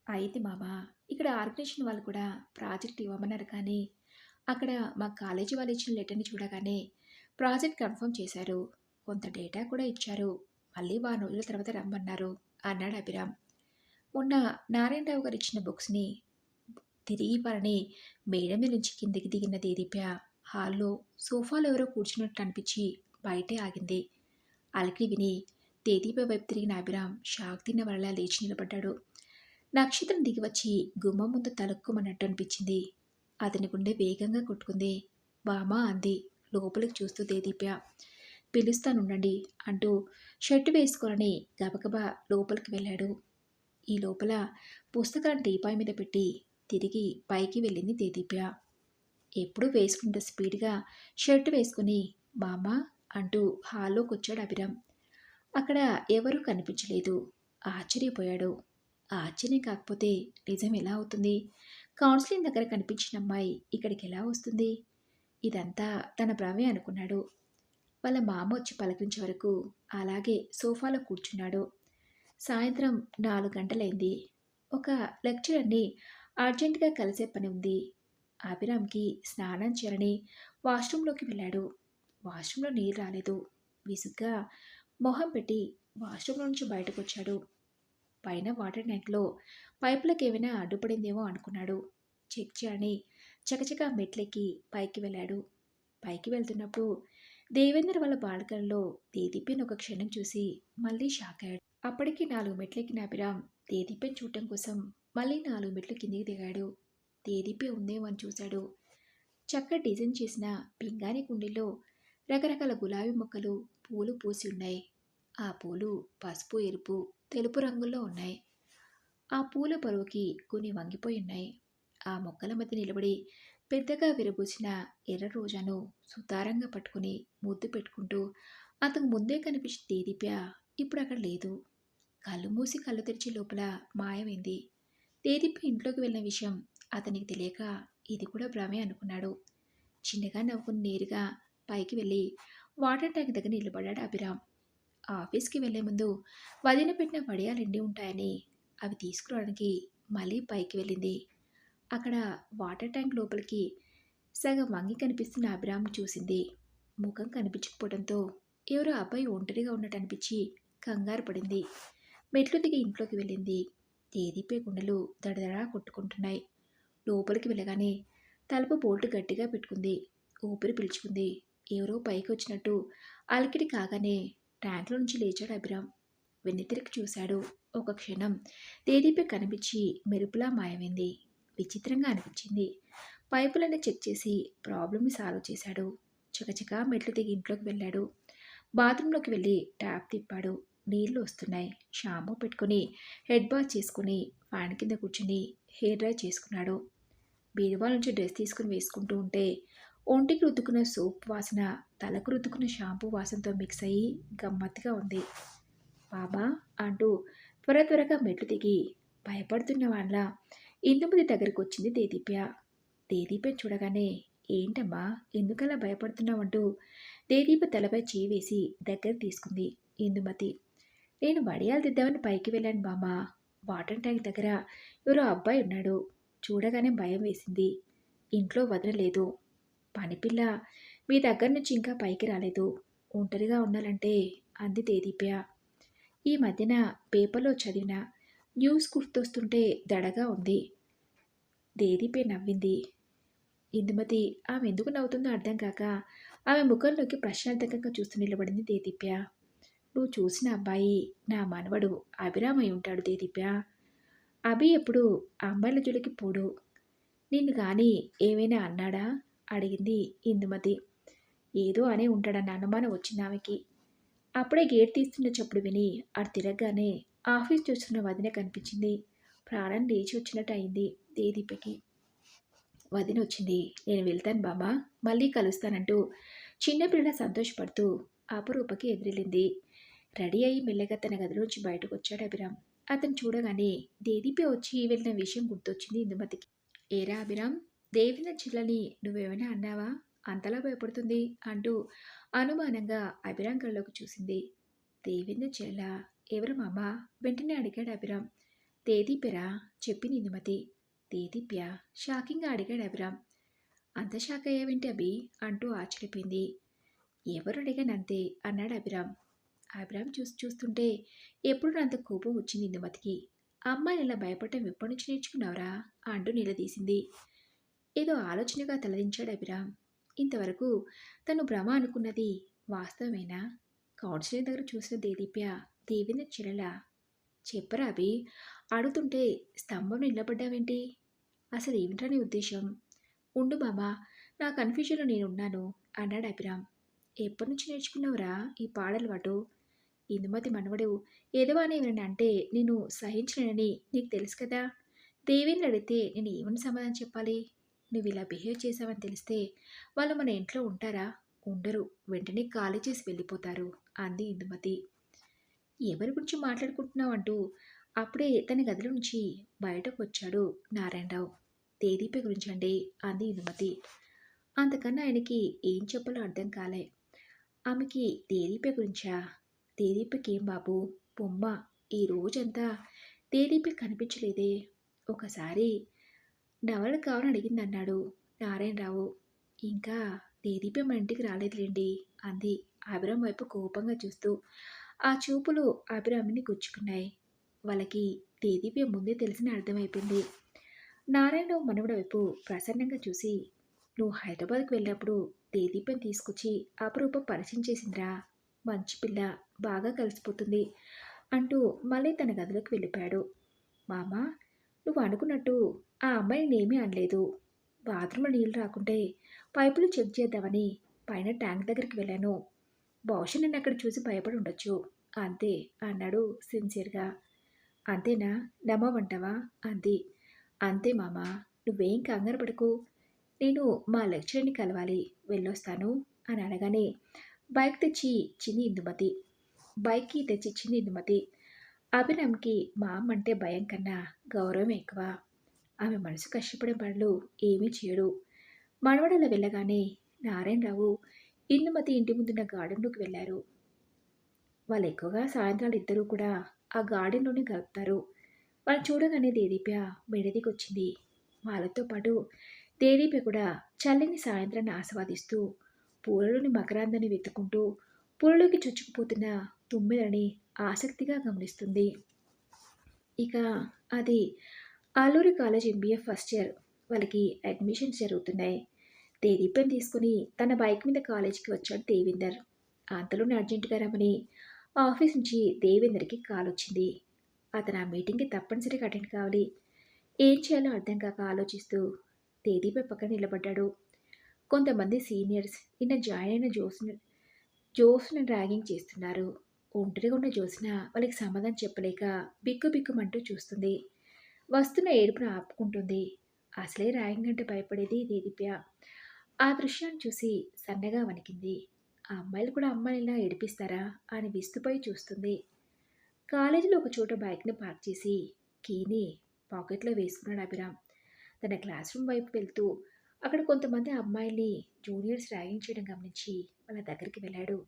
అయితే మామ, ఇక్కడ ఆర్గనైజేషన్ వాళ్ళు కూడా ప్రాజెక్ట్ ఇవ్వమన్నారు కానీ అక్కడ మా కాలేజీ వాళ్ళు ఇచ్చిన లెటర్ని చూడగానే ప్రాజెక్ట్ కన్ఫర్మ్ చేశారు. కొంత డేటా కూడా ఇచ్చారు. మళ్ళీ వారం రోజుల తర్వాత రమ్మన్నారు అన్నాడు అభిరామ్. మొన్న నారాయణరావు గారు ఇచ్చిన బుక్స్ని తిరిగి ఇవ్వాలని మేడ మీద నుంచి కిందికి దిగిన దేదీప్య హాల్లో సోఫాలో ఎవరో కూర్చున్నట్టు అనిపించి బయటే ఆగింది. అలికి విని దేదీప్య వైపు తిరిగిన అభిరామ్ షాక్ తిన్న వరలా లేచి నిలబడ్డాడు. నక్షత్రం దిగి వచ్చి గుమ్మం ముందు తలుక్కుమన్నట్టు అనిపించింది. అతని గుండె వేగంగా కొట్టుకుంది. బామా అంది లోపలికి చూస్తూ దేదీప్య. పిలుస్తానుండండి అంటూ షర్టు వేసుకోవాలని గబగబా లోపలికి వెళ్ళాడు. ఈ లోపల పుస్తకాన్ని టీపాయ్ మీద పెట్టి తిరిగి పైకి వెళ్ళింది దేదీప్య. ఎప్పుడూ వేసుకుంటే స్పీడ్గా షర్టు వేసుకుని బామ్మ అంటూ హాల్లోకి వచ్చాడు అభిరామ్. అక్కడ ఎవరూ కనిపించలేదు. ఆశ్చర్యపోయాడు. ఆశ్చర్యం కాకపోతే నిజం ఎలా అవుతుంది? కౌన్సిలింగ్ దగ్గర కనిపించిన అమ్మాయి ఇక్కడికి ఎలా వస్తుంది? ఇదంతా తన భ్రమే అనుకున్నాడు. వాళ్ళ మామ వచ్చి పలకరించే వరకు అలాగే సోఫాలో కూర్చున్నాడు. సాయంత్రం 4 గంటలైంది. ఒక లెక్చరర్ని అర్జెంటుగా కలిసే పని ఉంది. అభిరామ్కి స్నానం చేయాలని వాష్రూంలోకి వెళ్ళాడు. వాష్రూంలో నీళ్ళు రాలేదు. విసుగ్గా మొహం పెట్టి వాష్రూంలో నుంచి బయటకు వచ్చాడు. పైన వాటర్ ట్యాంక్లో పైపులకు ఏమైనా అడ్డుపడిందేమో అనుకున్నాడు. చెక్ చేయని చకచకా మెట్లెక్కి పైకి వెళ్ళాడు. పైకి వెళ్తున్నప్పుడు దేవేంద్ర వాళ్ళ బాల్కనీలో దేదీప్యను ఒక క్షణం చూసి మళ్ళీ షాక్ అయ్యాడు. అప్పటికి 4 మెట్లెక్కిన అభిరామ్ దేదీప్యను చూడటం కోసం మళ్ళీ 4 మెట్లు కిందికి దిగాడు. దేదీప్య ఉందేమో అని చూశాడు. చక్కగా డిజైన్ చేసిన పింగాణి కుండీలో రకరకాల గులాబీ మొక్కలు పూలు పూసి ఉన్నాయి. ఆ పూలు పసుపు, ఎరుపు, తెలుపు రంగుల్లో ఉన్నాయి. ఆ పూల బరువుకి కొన్ని వంగిపోయి ఉన్నాయి. ఆ మొక్కల మధ్య నిలబడి పెద్దగా విరబూసిన ఎర్ర రోజాను సుతారంగా పట్టుకుని ముద్దు పెట్టుకుంటూ అంతకు ముందే కనిపించిన దేదీప్య ఇప్పుడు అక్కడ లేదు. కళ్ళు మూసి కళ్ళు తెరిచే లోపల మాయమైంది. దేదీప్య ఇంట్లోకి వెళ్ళిన విషయం అతనికి తెలియక ఇది కూడా భ్రమే అనుకున్నాడు. చిన్నగా నవ్వుకుని నేరుగా పైకి వెళ్ళి వాటర్ ట్యాంక్ దగ్గర నిలబడ్డాడు అభిరామ్. ఆఫీస్కి వెళ్లే ముందు వదిన పెట్టిన వడియాలు ఎండి ఉంటాయని అవి తీసుకురావడానికి మళ్ళీ పైకి వెళ్ళింది. అక్కడ వాటర్ ట్యాంక్ లోపలికి సగం వంగి కనిపిస్తున్న అభిరామ్ చూసింది. ముఖం కనిపించకపోవడంతో ఎవరో అబ్బాయి ఒంటరిగా ఉన్నట్టు అనిపించి కంగారు పడింది. మెట్లు దిగి ఇంట్లోకి వెళ్ళింది. తేదీపే గుండెలు దడదడా కొట్టుకుంటున్నాయి. లోపలికి వెళ్ళగానే తలుపు బోల్ట్ గట్టిగా పెట్టుకుంది. ఊపిరి పీల్చుకుంది. ఎవరో పైకి వచ్చినట్టు అలికిడి కాగానే ట్యాంక్లో నుంచి లేచాడు అభిరామ్. వెన్నుతిరిగి చూశాడు. ఒక క్షణం తేదీపై కనిపించి మెరుపులా మాయమైంది. విచిత్రంగా అనిపించింది. పైపులన్నీ చెక్ చేసి ప్రాబ్లమ్ని సాల్వ్ చేశాడు. చకచకా మెట్లు దిగి ఇంట్లోకి వెళ్ళాడు. బాత్రూంలోకి వెళ్ళి ట్యాప్ తిప్పాడు. నీళ్లు వస్తున్నాయి. షాంపూ పెట్టుకుని హెడ్ బాత్ చేసుకుని ఫ్యాన్ కింద కూర్చుని హెయిర్ డ్రై చేసుకున్నాడు. బీరువా నుంచి డ్రెస్ తీసుకుని వేసుకుంటూ ఉంటే ఒంటికి రుద్దుకున్న సోప్ వాసన తలకు రుద్దుకున్న షాంపూ వాసనతో మిక్స్ అయ్యి గమ్మత్తుగా ఉంది. బాబా అంటూ త్వరగా మెట్లు దిగి భయపడుతున్న వాళ్ళ ఇందుమతి దగ్గరికి వచ్చింది దేదీప్య. దేదీప్య చూడగానే ఏంటమ్మా ఎందుకలా భయపడుతున్నావంటూ దేదీప తలపై చేయి వేసి దగ్గర తీసుకుంది ఇందుమతి. నేను వడియాలు దిద్దామని పైకి వెళ్ళాను బామ్మ. వాటర్ ట్యాంక్ దగ్గర ఎవరో అబ్బాయి ఉన్నాడు. చూడగానే భయం వేసింది. ఇంట్లో వదలలేదు. పనిపిల్ల మీ దగ్గర నుంచి ఇంకా పైకి రాలేదు. ఒంటరిగా ఉండాలంటే అంది తేదీప్య. ఈ మధ్యన పేపర్లో చదివిన న్యూస్ గుర్తొస్తుంటే దడగా ఉంది. దేదీప్య నవ్వింది. ఇందుమతి ఆమె ఎందుకు నవ్వుతుందో అర్థం కాక ఆమె ముఖంలోకి ప్రశాంతంగా చూస్తూ నిలబడింది దేదీప్య. నువ్వు చూసిన అబ్బాయి నా మనవడు అభిరామ్ అయి ఉంటాడు దేదీప్య. అభి ఎప్పుడు అమ్మాయిల జోలికి పోడు. నిన్ను కానీ ఏమైనా అన్నాడా అడిగింది ఇందుమతి. ఏదో అనే ఉంటాడన్న అనుమానం వచ్చింది ఆమెకి. అప్పుడే గేట్ తీస్తున్న చప్పుడు విని అటు తిరగగానే ఆఫీస్ చూస్తున్న వదిన కనిపించింది. ప్రాణం లేచి వచ్చినట్టు అయింది దేదీపకి. వదిన వచ్చింది. నేను వెళ్తాను బామ్మ, మళ్ళీ కలుస్తానంటూ చిన్నపిల్ల సంతోషపడుతూ అపురూపకి ఎదురెళ్ళింది. రెడీ అయ్యి మెల్లగా తన గదిలోంచి బయటకు వచ్చాడు అభిరామ్. అతను చూడగానే దేదీపే వచ్చి వెళ్ళిన విషయం గుర్తొచ్చింది ఇందుమతికి. ఏరా అభిరామ్, దేవిన చిల్లని నువ్వేమైనా అన్నావా? అంతలా భయపడుతుంది అంటూ అనుమానంగా అభిరామ్ కళ్ళలోకి చూసింది. దేవింద చెల్ల ఎవరు మామ? వెంటనే అడిగాడు అభిరామ్. దేదీప్యరా చెప్పింది ఇందుమతి. దేదీప్య షాకింగ్గా అడిగాడు అభిరామ్. అంత షాక్ అయ్యావేంటి అభి అంటూ ఆశ్చర్యపోయింది. ఎవరు అడిగానంతే అన్నాడు అభిరామ్. అభిరామ్ చూస్తుంటే ఎప్పుడు అంత కోపం వచ్చింది ఇందుమతికి. అమ్మాయిని ఇలా భయపడటం ఎప్పటి నుంచి నేర్చుకున్నావురా అంటూ నిలదీసింది. ఏదో ఆలోచనగా తలదించాడు అభిరామ్. ఇంతవరకు తను భ్రమ అనుకున్నది వాస్తవమేనా? కౌన్సిలింగ్ దగ్గర చూసిన దేదీప్య దేవిని చెల్లెలా? చెప్పరా అభి అడుగుతుంటే స్తంభం నిలబడ్డావేంటి? అసలు ఏమిట్రా నీ ఉద్దేశం? ఉండు మామా, నా కన్ఫ్యూజన్లో నేనున్నాను అన్నాడు అభిరామ్. ఎప్పటి నుంచి నేర్చుకున్నావురా ఈ పాడలవాటు? ఇందుమతి మనవడు ఏదో అని ఏమైనా అంటే నేను సహించలేనని నీకు తెలుసు కదా. దేవిని అడిగితే నేను ఏమని సమాధానం చెప్పాలి? నువ్వు ఇలా బిహేవ్ చేసావని తెలిస్తే వాళ్ళు మన ఇంట్లో ఉంటారా? ఉండరు. వెంటనే ఖాళీ చేసి వెళ్ళిపోతారు అంది ఇందుమతి. ఎవరి గురించి మాట్లాడుకుంటున్నావు అంటూ అప్పుడే తన గదిలో నుంచి బయటకు వచ్చాడు నారాయణరావు. దేదీప గురించి అండి అంది ఇందుమతి. అంతకన్నా ఆయనకి ఏం చెప్పాలో అర్థం కాలే. ఆమెకి దేదీప గురించా? దేదీపకేం బాబు బొమ్మ. ఈ రోజంతా దేదీప కనిపించలేదే. ఒకసారి నవలు కావాలని అడిగిందన్నాడు నారాయణరావు. ఇంకా దేదీప మా ఇంటికి రాలేదులేండి అంది అభిరామ్ వైపు కోపంగా చూస్తూ. ఆ చూపులు అభిరామిని గుచ్చుకున్నాయి. వాళ్ళకి దేదీప ముందే తెలిసిన అర్థమైపోయింది. నారాయణరావు మనవడి వైపు ప్రసన్నంగా చూసి, నువ్వు హైదరాబాద్కి వెళ్ళినప్పుడు దేదీపని తీసుకొచ్చి అపురూపం పరిచయం చేసిందిరా. మంచి పిల్ల, బాగా కలిసిపోతుంది అంటూ మళ్ళీ తన గదిలోకి వెళ్ళిపోయాడు. మామ, నువ్వు అనుకున్నట్టు ఆ అమ్మాయి నేనేమీ అనలేదు. బాత్రూంలో నీళ్ళు రాకుంటే పైపులు చెక్ చేద్దామని పైన ట్యాంక్ దగ్గరికి వెళ్ళాను. బహుశా నేను అక్కడ చూసి భయపడి ఉండొచ్చు అంతే అన్నాడు సిన్సియర్‌గా. అంతేనా? నమ్మమంటావా? అంది. అంతే మామ. నువ్వేం కంగారు పడకు. నేను మా లెక్చరర్‌ని కలవాలి. వెళ్ళొస్తాను అని అనగానే బైక్ తెచ్చి ఇచ్చింది ఇందుమతి. బైక్‌కి తెచ్చిచ్చింది ఇందుమతి. అభిరామ్‌కి మా అమ్మంటే భయం కన్నా గౌరవం ఎక్కువ. ఆమె మనసు కష్టపడే పనులు ఏమీ చేయడు. మనవడలా వెళ్ళగానే నారాయణరావు, ఇందుమతి ఇంటి ముందున్న గార్డెన్‌లోకి వెళ్లారు. వాళ్ళెక్కువగా సాయంత్రాలు ఇద్దరూ కూడా ఆ గార్డెన్‌లోనే గడుపుతారు. వాళ్ళని చూడగానే దేదీప్య మెడదికొచ్చింది. వాళ్ళతో పాటు దేదీప్య కూడా చల్లని సాయంత్రాన్ని ఆస్వాదిస్తూ, పూలలోని మకరందాన్ని వెతుక్కుంటూ, పూలలోకి చొచ్చుకుపోతున్న తుమ్మెదని ఆసక్తిగా గమనిస్తుంది. ఇక అది Aluri college MBA first year. వాళ్ళకి అడ్మిషన్స్ జరుగుతున్నాయి. దేదీప్యని తీసుకొని తన బైక్ మీద కాలేజీకి వచ్చాడు దేవేందర్. అంతలోనే అర్జెంటుగా రమ్మని ఆఫీస్ నుంచి దేవేందర్‌కి కాలొచ్చింది. అతను ఆ మీటింగ్‌కి తప్పనిసరిగా అటెండ్ కావాలి. ఏం చేయాలో అర్థం కాక ఆలోచిస్తూ తేదీపై పక్కన నిలబడ్డాడు. కొంతమంది సీనియర్స్ నిన్న జాయిన్ అయిన జోస్‌ని ర్యాగింగ్ చేస్తున్నారు. ఒంటరిగా ఉన్న జోస్న వాళ్ళకి సమాధానం చెప్పలేక బిక్కుబిక్కుమంటూ చూస్తుంది. వస్తున్న ఏడుపును ఆపుకుంటుంది. అసలే ర్యాగింగ్ అంటే భయపడేది దేదీప్య. ఆ దృశ్యాన్ని చూసి సన్నగా వణికింది. ఆ అమ్మాయిలు కూడా అమ్మాయినిలా ఏడిపిస్తారా అని విస్తుపోయి చూస్తుంది. కాలేజీలో ఒక చోట బైక్‌ని పార్క్ చేసి, కీని పాకెట్‌లో వేసుకున్నాడు అభిరామ్. తన క్లాస్ రూమ్ వైపు వెళ్తూ, అక్కడ కొంతమంది అమ్మాయిల్ని జూనియర్స్ ర్యాగింగ్ చేయడం గమనించి, వాళ్ళ దగ్గరికి వెళ్ళాడు.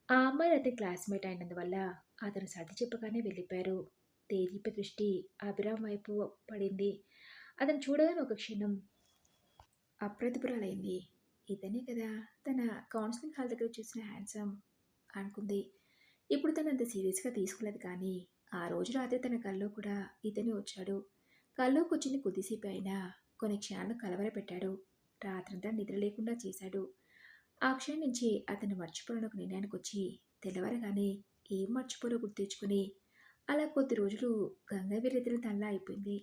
ఆ అమ్మాయిలు అతని క్లాస్‌మేట్ అయినందువల్ల, అతను సర్ది చెప్పగానే వెళ్ళిపోయారు. దేదీప దృష్టి అభిరామ్ వైపు పడింది. అతను చూడగానే ఒక క్షణం అప్రతిభురాలైంది. ఇతనే కదా తన కౌన్సిలింగ్ హాల్ దగ్గర చూసిన హ్యాండ్సమ్ అనుకుంది. ఇప్పుడు తనంత సీరియస్‌గా తీసుకోలేదు కానీ, ఆ రోజు రాత్రి తన కల్లో కూడా ఇతనే వచ్చాడు. కల్లోకొచ్చింది కొద్దిసేపే అయినా, కొన్ని క్షణాలు కలవరపెట్టాడు. రాత్రంతా నిద్ర లేకుండా చేశాడు. ఆ క్షణం నుంచి అతను మర్చిపోవాలని ఒక నిర్ణయానికొచ్చి, తెల్లవారగానే ఏం మర్చిపోలో గుర్తు తెచ్చుకొని, అలా కొద్ది రోజులు గంగవీరెద్దుల తనలా అయిపోయింది.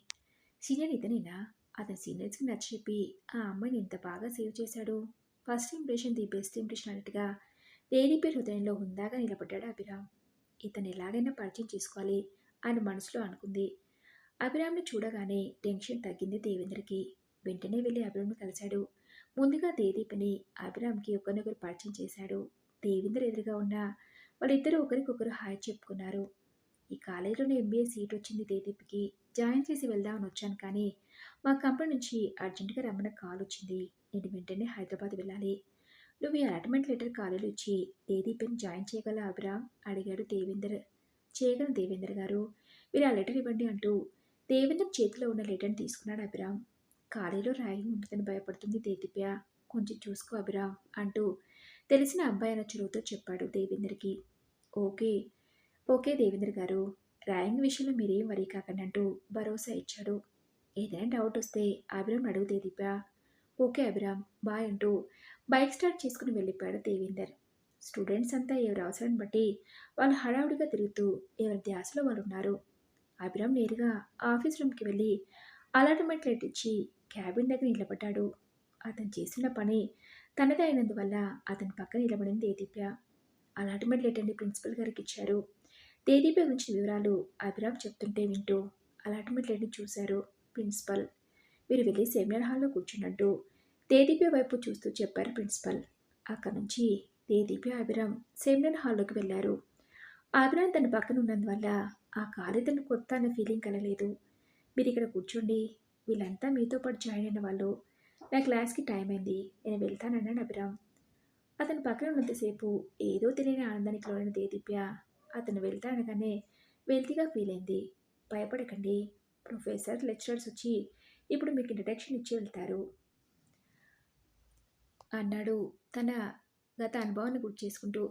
సీనియర్ ఇతనేనా? అతని సీనియర్స్‌కి నచ్చచెప్పి, ఆ అమ్మాయిని ఇంత బాగా సేవ్ చేశాడు. First impression the best impression అన్నట్టుగా దేదీపే హృదయంలో హుందాగా నిలబడ్డాడు అభిరామ్. ఇతను ఎలాగైనా పరిచయం చేసుకోవాలి అని మనసులో అనుకుంది. అభిరామ్‌ని చూడగానే టెన్షన్ తగ్గింది దేవేంద్రకి. వెంటనే వెళ్లి అభిరామ్‌ని కలిశాడు. ముందుగా దేదీపని అభిరామ్‌కి ఒకరినొకరు పరిచయం చేశాడు. దేవేంద్ర ఎదురుగా ఉన్న వాళ్ళిద్దరూ ఒకరికొకరు హాయ్ చెప్పుకున్నారు. ఈ కాలేజీలోనే ఎంబీఏ సీట్ వచ్చింది దేదీప్‌కి. జాయిన్ చేసి వెళ్దామని వచ్చాను కానీ, మా కంపెనీ నుంచి అర్జెంట్‌గా రమ్మని కాల్ వచ్చింది. నేను వెంటనే హైదరాబాద్ వెళ్ళాలి. నువ్వు ఈ అలాట్‌మెంట్ లెటర్ కాలేజీలో ఇచ్చి దేదీప్‌ని జాయిన్ చేయగలవా అభిరామ్? అడిగాడు దేవేందర్. చేయగలను దేవేందర్ గారు. మీరు ఆ లెటర్ ఇవ్వండి అంటూ దేవేందర్ చేతిలో ఉన్న లెటర్‌ని తీసుకున్నాడు అభిరామ్. కాలేజీలో ర్యాగింగ్ ఉంటుందని భయపడుతుంది దేదీప్య. కొంచెం చూసుకో అభిరామ్ అంటూ తెలిసిన అబ్బాయి అన్న చొరవతో చెప్పాడు దేవేందర్‌కి. ఓకే. ఓకే దేవేంద్ర గారు. ర్యాగింగ్ విషయంలో మీరేం వరీ కాకండి అంటూ భరోసా ఇచ్చాడు. ఏదైనా డౌట్ వస్తే అభిరామ్ అడుగు దేదీప్య. ఓకే అభిరామ్. బాయ్ అంటూ బైక్ స్టార్ట్ చేసుకుని వెళ్ళిపోయాడు దేవేందర్. స్టూడెంట్స్ అంతా ఎవరి అవసరాన్ని బట్టి వాళ్ళు హడావుడిగా తిరుగుతూ ఎవరి ధ్యాసలో వాళ్ళు ఉన్నారు. అభిరామ్ నేరుగా ఆఫీస్ రూమ్‌కి వెళ్ళి అలాట్‌మెంట్ లెటర్ ఇచ్చి క్యాబిన్ దగ్గర నిలబడ్డాడు. అతను చేసిన పని తనదే అయినందువల్ల అతని పక్కన నిలబడింది దేదీప్య. అలాట్‌మెంట్ లెటర్‌ని ప్రిన్సిపల్ గారికిచ్చారు. దేదీప్య గురించిన వివరాలు అభిరామ్ చెప్తుంటే వింటూ అలాట్‌మెంట్ లెటర్‌ని చూశారు ప్రిన్సిపల్. మీరు వెళ్ళి సెమినార్ హాల్‌లో కూర్చోండంటూ దేదీప్య వైపు చూస్తూ చెప్పారు ప్రిన్సిపల్. అక్కడి నుంచి దేదీప్య, అభిరామ్ సెమినార్ హాల్‌లోకి వెళ్లారు. అభిరామ్ తన పక్కన ఉన్నందువల్ల ఆ కాలేజీలో కొత్త అన్న ఫీలింగ్ కలగలేదు. మీరిక్కడ కూర్చోండి. వీళ్ళంతా మీతో పాటు జాయిన్ అయిన వాళ్ళు. నా క్లాస్‌కి టైం అయింది. నేను వెళ్తానన్నాడు అభిరామ్. అతని పక్కన ఉన్నంతసేపు ఏదో తెలియని ఆనందానికి లోనైన దేదీప్య అతను వెళ్తానగానే వెల్తీగా ఫీల్ అయింది. భయపడకండి. ప్రొఫెసర్, లెక్చరర్స్ వచ్చి ఇప్పుడు మీకు ఇంట్రడక్షన్ ఇచ్చి వెళ్తారు అన్నాడు తన గత అనుభవాన్ని గుర్తు చేసుకుంటూ.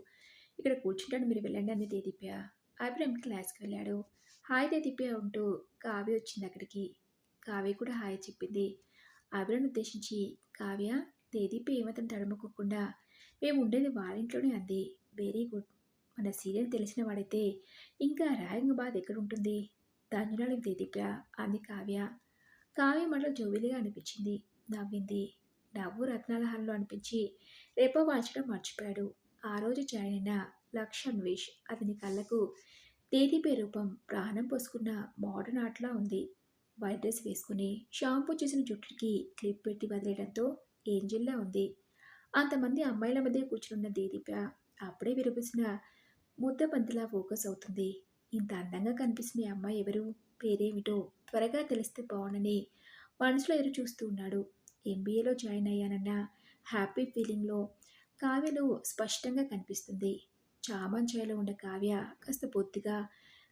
ఇక్కడ కూర్చుంటాను మీరు వెళ్ళండి అంది దేదీప్య. అభిరామ్ క్లాస్కి వెళ్ళాడు. హాయ్ దేదీప్య అంటూ కావ్య వచ్చింది అక్కడికి. కావ్య కూడా హాయ్ చెప్పింది. అభిరామ్ ఉద్దేశించి కావ్య దేదీప్య ఏమాత్రం తడుముకోకుండా మేము ఉండేది వాళ్ళింట్లోనే అంది. Very good. మన సీరియల్ తెలిసిన వాడైతే ఇంకా ర్యాగింగ్ బాధ ఎక్కడుంటుంది? ధన్యురాలు దేదీప్య అంది కావ్య. కావ్య మాటలు జోవిలిగా అనిపించింది. నవ్వింది. నవ్వు రత్నాల హాల్లో అనిపించి రేపో వాల్చడం మర్చిపోయాడు. ఆ రోజు జాయిన్ అయిన లక్ష్ అన్వేష్. అతని కళ్ళకు దేదీపే రూపం ప్రాణం పోసుకున్న మోడర్న్ ఆర్ట్‌లా ఉంది. వైట్ డ్రెస్ వేసుకుని, షాంపూ చేసిన జుట్టుకి క్లిప్ పెట్టి వదిలేయడంతో ఏంజెల్‌లా ఉంది. అంతమంది అమ్మాయిల మధ్య కూర్చునున్న దేదీప అప్పుడే విరబూసిన ముద్దబంతిలా ఫోకస్ అవుతుంది. ఇంత అందంగా కనిపిస్తున్న ఈ అమ్మాయి ఎవరు? పేరేమిటో త్వరగా తెలిస్తే బావుండని మనసులో ఎదురు చూస్తూ ఉన్నాడు. ఎంబీఏలో జాయిన్ అయ్యానన్న హ్యాపీ ఫీలింగ్‌లో కావ్యలో స్పష్టంగా కనిపిస్తుంది. చామంతి ఛాయలో ఉండే కావ్య కాస్త బొద్దుగా,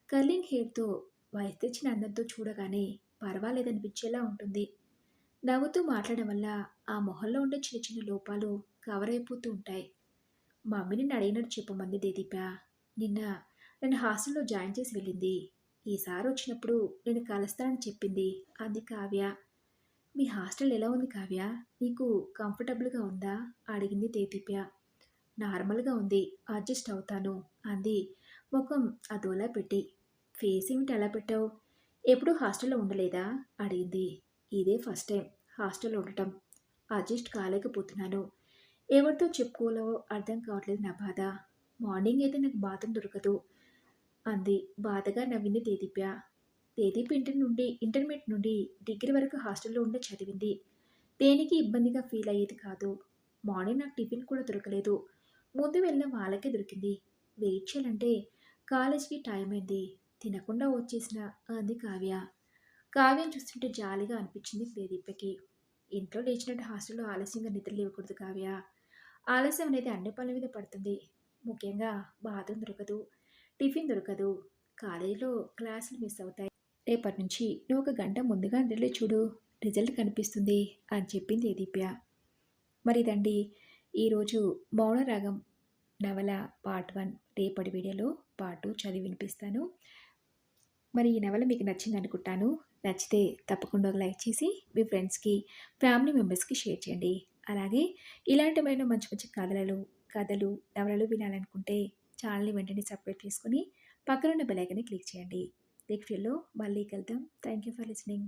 కర్లింగ్ హెయిర్‌తో వయసు తెచ్చిన అందంతో చూడగానే పర్వాలేదనిపించేలా ఉంటుంది. నవ్వుతూ మాట్లాడడం వల్ల ఆ మొహంలో ఉండే చిన్న చిన్న లోపాలు కవర్ అయిపోతూ ఉంటాయి. మమ్మీ నిన్ను అడిగినట్టు చెప్పమంది దేదీప. నిన్న నన్ను హాస్టల్‌లో జాయిన్ చేసి వెళ్ళింది. ఈసారి వచ్చినప్పుడు నేను కలుస్తానని చెప్పింది అంది కావ్య. మీ హాస్టల్ ఎలా ఉంది కావ్య? నీకు కంఫర్టబుల్‌గా ఉందా? అడిగింది దేదీప్య. నార్మల్‌గా ఉంది. అడ్జస్ట్ అవుతాను అంది ముఖం అదోలా పెట్టి. ఫేస్ ఏమిటి అలా పెట్టావు? ఎప్పుడూ హాస్టల్‌లో ఉండలేదా? అడిగింది. ఇదే ఫస్ట్ టైం హాస్టల్‌లో ఉండటం. అడ్జస్ట్ కాలేకపోతున్నాను. ఎవరితో చెప్పుకోవాలో అర్థం కావట్లేదు నా బాధ. మార్నింగ్ అయితే నాకు బాత్రూమ్ దొరకదు అంది బాధగా నవ్వింది దేదీప్య. దేదీప్ ఇంటర్మీడియట్ నుండి డిగ్రీ వరకు హాస్టల్‌లో ఉండే చదివింది. దేనికి ఇబ్బందిగా ఫీల్ అయ్యేది కాదు. మార్నింగ్ నాకు టిఫిన్ కూడా దొరకలేదు. ముందు వెళ్ళిన వాళ్ళకే దొరికింది. వెయిట్ చేయాలంటే కాలేజీకి టైం అయింది. తినకుండా వచ్చేసిన అంది కావ్య. కావ్యం చూస్తుంటే జాలిగా అనిపించింది దేదీప్యకి. ఇంట్లో లేచినట్టు హాస్టల్‌లో ఆలస్యంగా నిద్ర లేవకూడదు కావ్య. ఆలస్యం అనేది అన్ని పనుల మీద పడుతుంది. ముఖ్యంగా బాత్రూమ్ దొరకదు, టిఫిన్ దొరకదు, కాలేజీలో క్లాసులు మిస్ అవుతాయి. రేపటి నుంచి నువ్వు ఒక గంట ముందుగా నిద్రలే చూడు, రిజల్ట్ కనిపిస్తుంది అని చెప్పింది దీప్య. మరి ఇదండి ఈరోజు మౌనరాగం నవల పార్ట్ 1. రేపటి వీడియోలో పార్ట్ 2 చదివి వినిపిస్తాను. మరి ఈ నవల మీకు నచ్చింది అనుకుంటాను. నచ్చితే తప్పకుండా ఒక లైక్ చేసి మీ ఫ్రెండ్స్‌కి, ఫ్యామిలీ మెంబర్స్‌కి షేర్ చేయండి. అలాగే ఇలాంటి మరెన్నో మంచి మంచి కథలు, నవలలు వినాలనుకుంటే ఛానల్‌ని వెంటనే సబ్స్క్రైబ్ చేసుకొని పక్కనున్న బెల్ ఐకాన్‌ని క్లిక్ చేయండి. నెక్స్ట్ వీడియోలో మళ్ళీ కలుద్దాం. Thank you for listening.